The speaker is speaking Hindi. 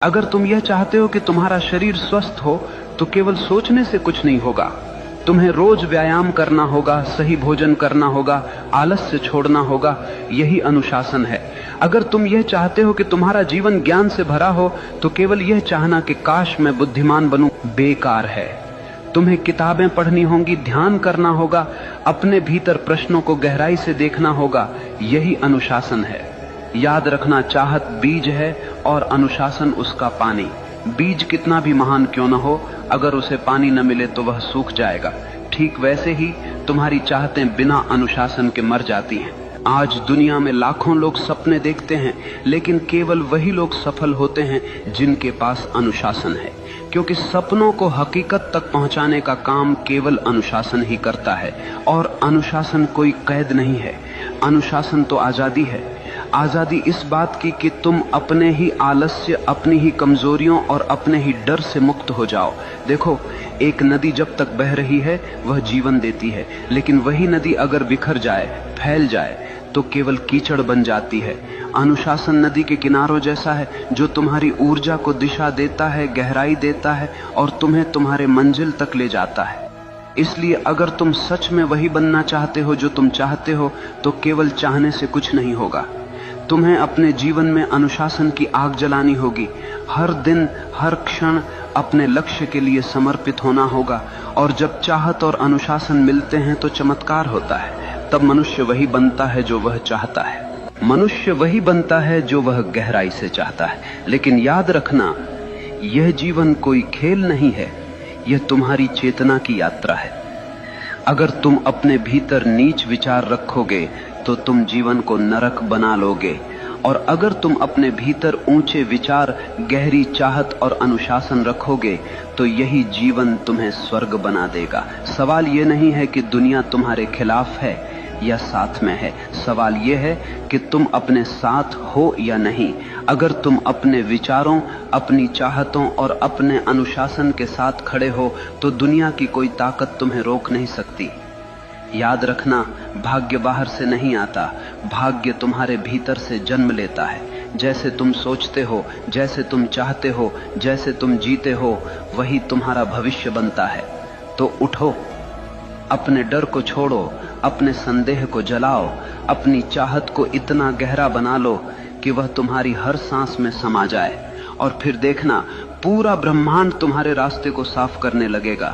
अगर तुम यह चाहते हो कि तुम्हारा शरीर स्वस्थ हो तो केवल सोचने से कुछ नहीं होगा। तुम्हें रोज व्यायाम करना होगा, सही भोजन करना होगा, आलस्य छोड़ना होगा। यही अनुशासन है। अगर तुम यह चाहते हो कि तुम्हारा जीवन ज्ञान से भरा हो तो केवल यह चाहना कि काश मैं बुद्धिमान बनूं बेकार है। तुम्हें किताबें पढ़नी होंगी, ध्यान करना होगा, अपने भीतर प्रश्नों को गहराई से देखना होगा। यही अनुशासन है। याद रखना, चाहत बीज है और अनुशासन उसका पानी। बीज कितना भी महान क्यों न हो, अगर उसे पानी न मिले तो वह सूख जाएगा। ठीक वैसे ही तुम्हारी चाहतें बिना अनुशासन के मर जाती हैं। आज दुनिया में लाखों लोग सपने देखते हैं, लेकिन केवल वही लोग सफल होते हैं जिनके पास अनुशासन है, क्योंकि सपनों को हकीकत तक पहुंचाने का काम केवल अनुशासन ही करता है। और अनुशासन कोई कैद नहीं है, अनुशासन तो आजादी है। आजादी इस बात की कि तुम अपने ही आलस्य, अपनी ही कमजोरियों और अपने ही डर से मुक्त हो जाओ। देखो, एक नदी जब तक बह रही है वह जीवन देती है, लेकिन वही नदी अगर बिखर जाए, फैल जाए तो केवल कीचड़ बन जाती है। अनुशासन नदी के किनारों जैसा है जो तुम्हारी ऊर्जा को दिशा देता है, गहराई देता है और तुम्हें तुम्हारे मंजिल तक ले जाता है। इसलिए अगर तुम सच में वही बनना चाहते हो जो तुम चाहते हो तो केवल चाहने से कुछ नहीं होगा। तुम्हें अपने जीवन में अनुशासन की आग जलानी होगी। हर दिन, हर क्षण अपने लक्ष्य के लिए समर्पित होना होगा। और जब चाहत और अनुशासन मिलते हैं तो चमत्कार होता है। तब मनुष्य वही बनता है जो वह चाहता है। मनुष्य वही बनता है जो वह गहराई से चाहता है। लेकिन याद रखना, यह जीवन कोई खेल नहीं है, यह तुम्हारी चेतना की यात्रा है। अगर तुम अपने भीतर नीच विचार रखोगे तो तुम जीवन को नरक बना लोगे, और अगर तुम अपने भीतर ऊंचे विचार, गहरी चाहत और अनुशासन रखोगे तो यही जीवन तुम्हें स्वर्ग बना देगा। सवाल यह नहीं है कि दुनिया तुम्हारे खिलाफ है या साथ में है, सवाल यह है कि तुम अपने साथ हो या नहीं। अगर तुम अपने विचारों, अपनी चाहतों और अपने अनुशासन के साथ खड़े हो तो दुनिया की कोई ताकत तुम्हें रोक नहीं सकती। याद रखना, भाग्य बाहर से नहीं आता, भाग्य तुम्हारे भीतर से जन्म लेता है। जैसे तुम सोचते हो, जैसे तुम चाहते हो, जैसे तुम जीते हो, वही तुम्हारा भविष्य बनता है। तो उठो, अपने डर को छोड़ो, अपने संदेह को जलाओ, अपनी चाहत को इतना गहरा बना लो कि वह तुम्हारी हर सांस में समा जाए, और फिर देखना पूरा ब्रह्मांड तुम्हारे रास्ते को साफ करने लगेगा।